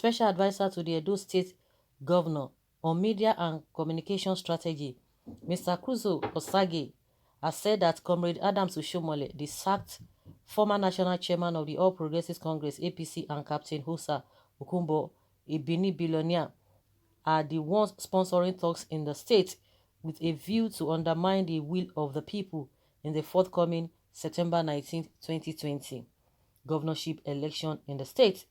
special advisor to the Edo State Governor on Media and Communication Strategy, Mr. Çåuģhť, has said that Comrade Adams Oshiomole, the sacked former national chairman of the All Progressives Congress (APC) and Captain Okunbor, a Benin billionaire, are the ones sponsoring talks in the state with a view to undermine the will of the people in the forthcoming September 19, 2020 governorship election in the state.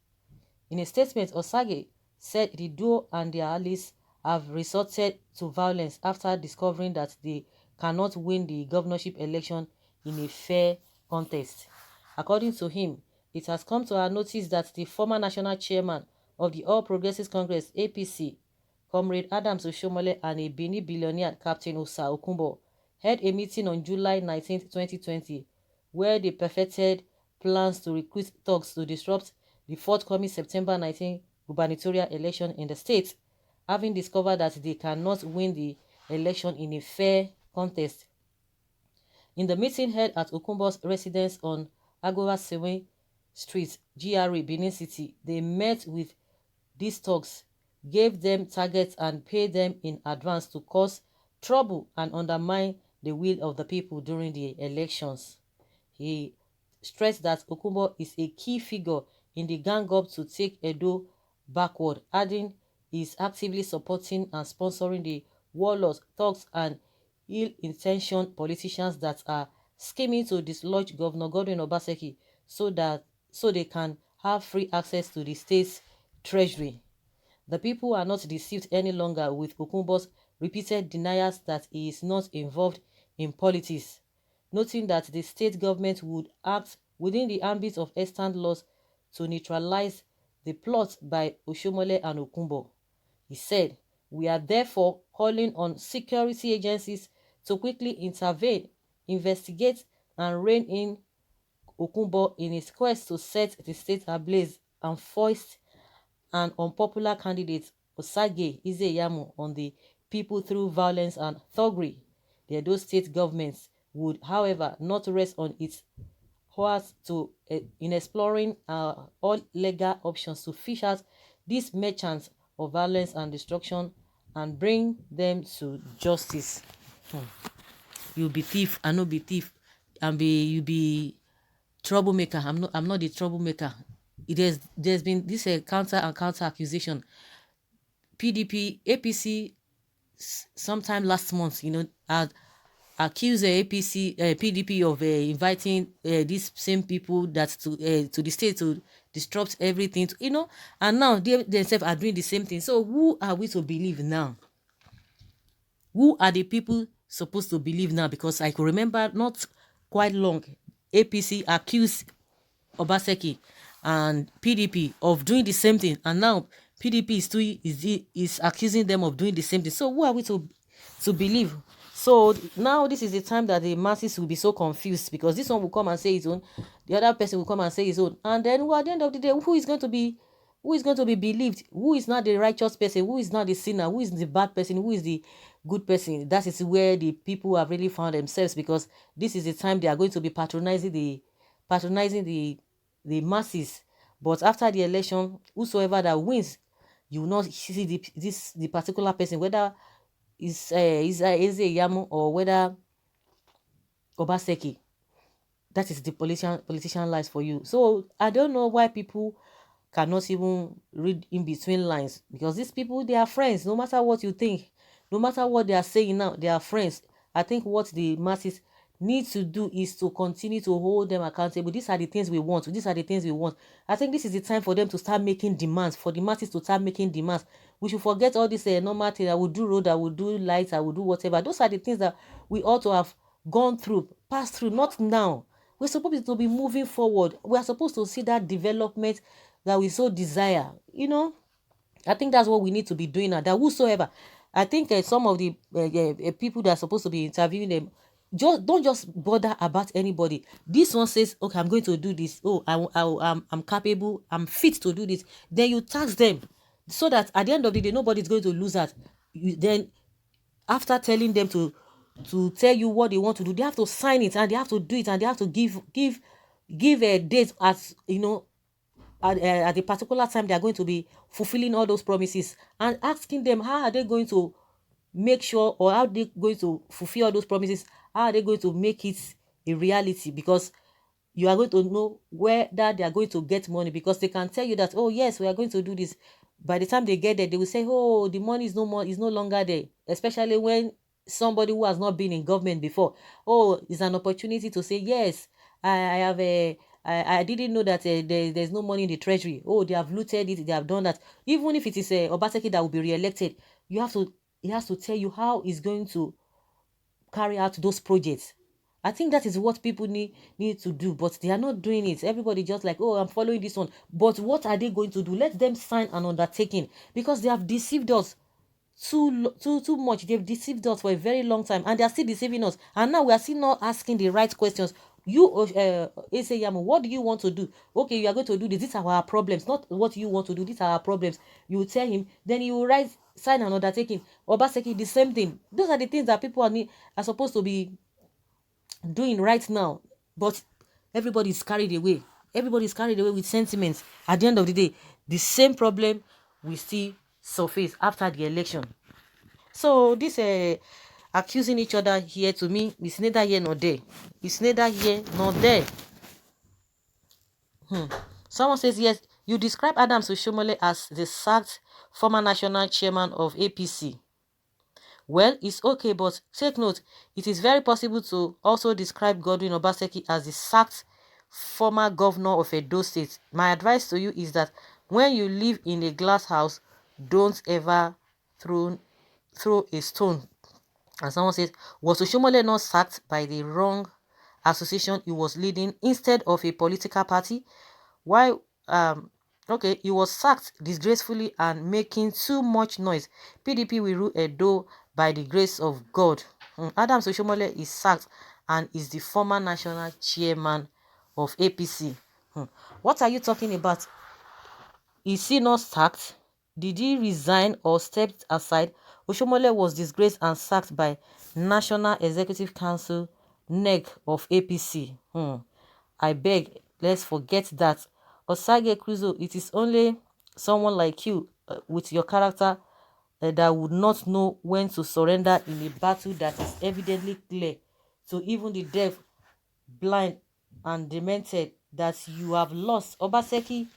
In a statement, Osage said the duo and their allies have resorted to violence after discovering that they cannot win the governorship election in a fair contest. According to him, it has come to our notice that the former national chairman of the All Progressives Congress (APC), Comrade Adams Oshiomole, and a Benin billionaire, Captain Okunbor, held a meeting on July 19, 2020, where they perfected plans to recruit thugs to disrupt the forthcoming September 19 gubernatorial election in the state, having discovered that they cannot win the election in a fair contest. In the meeting held at Okunbor's residence on Agora Sewe Street, GRA, Benin City, they met with these thugs, gave them targets and paid them in advance to cause trouble and undermine the will of the people during the elections. He stressed that Okunbor is a key figure in the gang-up to take Edo backward, adding he is actively supporting and sponsoring the warlords, thugs, and ill-intentioned politicians that are scheming to dislodge Governor Godwin Obaseki so they can have free access to the state's treasury. The people are not deceived any longer with Okunbor's repeated denials that he is not involved in politics, noting that the state government would act within the ambit of extant laws to neutralize the plot by Oshiomole and Okunbor. He said, "We are therefore calling on security agencies to quickly intervene, investigate, and rein in Okunbor in his quest to set the state ablaze and foist an unpopular candidate, Osage Izeyamu, on the people through violence and thuggery." The Edo state government would, however, not rest on its horse in exploring all legal options to fish out these merchants of violence and destruction and bring them to justice. You be thief, I no be thief, and you be troublemaker. I'm not the troublemaker. There's been this counter accusation. PDP, APC, sometime last month, had accused the PDP of inviting these same people that to the state to disrupt everything, and now they themselves are doing the same thing. So who are we to believe now? Who are the people supposed to believe now? Because I could remember not quite long, APC accused Obaseki and PDP of doing the same thing, and now PDP is accusing them of doing the same thing. So who are we to believe? So now this is the time that the masses will be so confused, because this one will come and say his own, the other person will come and say his own, and then at the end of the day, who is going to be believed? Who is not the righteous person? Who is not the sinner? Who is the bad person? Who is the good person? That is where the people have really found themselves, because this is the time they are going to be patronizing the masses. But after the election, whosoever that wins, you will not see the particular person, whether is Yamu or whether Obaseki. That is the politician lies for you. So I don't know why people cannot even read in between lines, because these people, they are friends. No matter what you think, no matter what they are saying now, they are friends. I think what the masses need to do is to continue to hold them accountable. These are the things we want. These are the things we want. I think this is the time for them to start making demands, for the masses to start making demands. We should forget all this normal thing. I will do road, I will do lights, I will do whatever. Those are the things that we ought to have gone through, passed through, not now. We're supposed to be moving forward. We are supposed to see that development that we so desire. I think that's what we need to be doing now. That whosoever, I think some of the people that are supposed to be interviewing them, don't just bother about anybody. This one says, okay, I'm going to do this. Oh, I'm capable, I'm fit to do this. Then you tax them, so that at the end of the day, nobody's going to lose that. Then after telling them to tell you what they want to do, they have to sign it, and they have to do it, and they have to give a date as at a particular time they are going to be fulfilling all those promises, and asking them how are they going to make sure, or how are they going to fulfill all those promises, how are they going to make it a reality, because you are going to know where that they are going to get money, because they can tell you that, oh yes, we are going to do this. By the time they get there, they will say, oh, the money is no more, is no longer there, especially when somebody who has not been in government before, oh, it's an opportunity to say, yes, I have a I didn't know that there's no money in the treasury. Oh, they have looted it, they have done that. Even if it is Obaseki that will be re-elected, you have to he has to tell you how he's going to carry out those projects. I think that is what people need to do, but they are not doing it. Everybody just like, oh, I'm following this one. But what are they going to do? Let them sign an undertaking, because they have deceived us too much. They've deceived us for a very long time, and they are still deceiving us. And now we are still not asking the right questions. You, Yamu, what do you want to do? Okay, you are going to do this. These are our problems, not what you want to do. These are our problems. You will tell him, then he will sign an undertaking. Obaseki, the same thing. Those are the things that people are supposed to be doing right now. But everybody is carried away. Everybody is carried away with sentiments. At the end of the day, the same problem we still surface after the election. So this accusing each other here, to me, is neither here nor there. It's neither here nor there. Someone says, yes, you describe Adams Oshiomole as the sacked former national chairman of APC. Well, it's okay, but take note, it is very possible to also describe Godwin Obaseki as the sacked former governor of Edo State. My advice to you is that when you live in a glass house, don't ever throw a stone. And someone says, was Oshiomole not sacked by the wrong association he was leading instead of a political party? Why? Okay, he was sacked disgracefully and making too much noise. PDP will rule Edo by the grace of God. Adams Oshiomole is sacked and is the former national chairman of APC. What are you talking about? Is he not sacked? Did he resign or stepped aside? Oshiomole was disgraced and sacked by National Executive Council NEC of APC. I beg, let's forget that. Osage Cruzo, it is only someone like you with your character that would not know when to surrender in a battle that is evidently clear to even the deaf, blind, and demented that you have lost. Obaseki,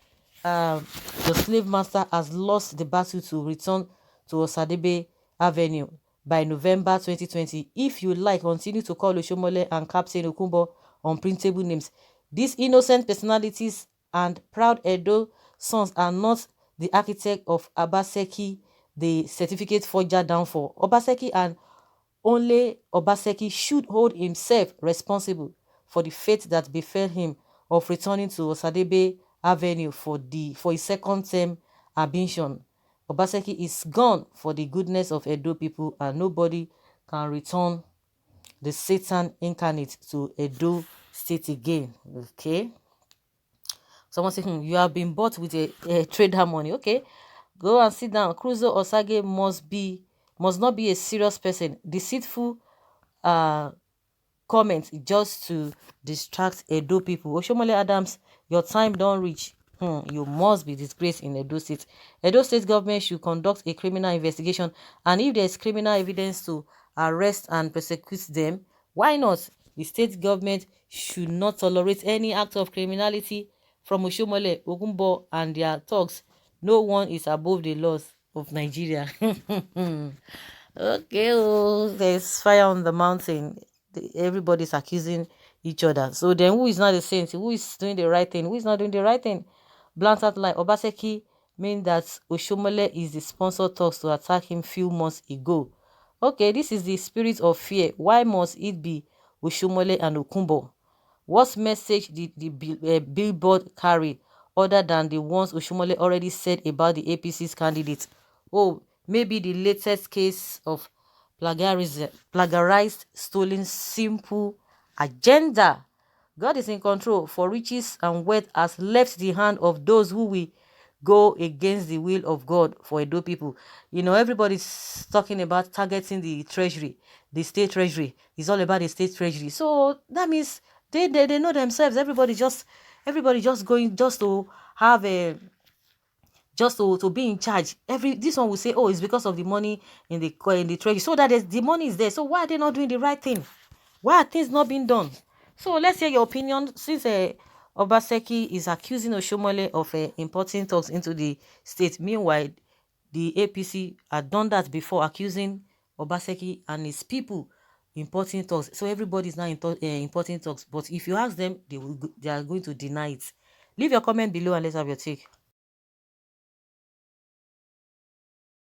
the slave master, has lost the battle to return to Osadebe Avenue by November 2020. If you like, continue to call Oshiomole and Captain Okunbor unprintable names. These innocent personalities and proud Edo sons are not the architect of Obaseki, the certificate forger downfall. Obaseki and only Obaseki should hold himself responsible for the fate that befell him of returning to Osadebe Avenue for his second term ambition. Obaseki is gone for the goodness of Edo people, and nobody can return the Satan incarnate to Edo State again. Okay. Someone say, you have been bought with a trader money. Okay, go and sit down. Cruzo Osage must not be a serious person. Deceitful comment just to distract Edo people. Oshiomole Adams, your time don't reach. You must be disgraced in Edo State. Edo State government should conduct a criminal investigation, and if there is criminal evidence to arrest and prosecute them, why not? The state government should not tolerate any act of criminality from Oshiomole, Okunbor, and their thugs. No one is above the laws of Nigeria. Okay, there's fire on the mountain. Everybody's accusing each other. So then who is not the saint? Who is doing the right thing? Who is not doing the right thing? Blunt out lie. Obaseki mean that Oshiomole is the sponsor talks to attack him few months ago. Okay, this is the spirit of fear. Why must it be Oshiomole and Okunbor? What message did the billboard carry other than the ones Oshiomole already said about the APC's candidates? Oh, maybe the latest case of plagiarized, stolen, simple agenda. God is in control, for riches and wealth has left the hand of those who will go against the will of God for Edo people. You know, everybody's talking about targeting the treasury, the state treasury. It's all about the state treasury. So that means they know themselves. Everybody just going just to have a just to be in charge. This one will say, oh, it's because of the money in the treasury. So that the money is there. So why are they not doing the right thing? Why are things not being done? So let's hear your opinion. Since Obaseki is accusing Oshiomole of importing thugs into the state. Meanwhile, the APC had done that before, accusing Obaseki and his people importing thugs. So everybody is now importing thugs. But if you ask them, they are going to deny it. Leave your comment below and let's have your take.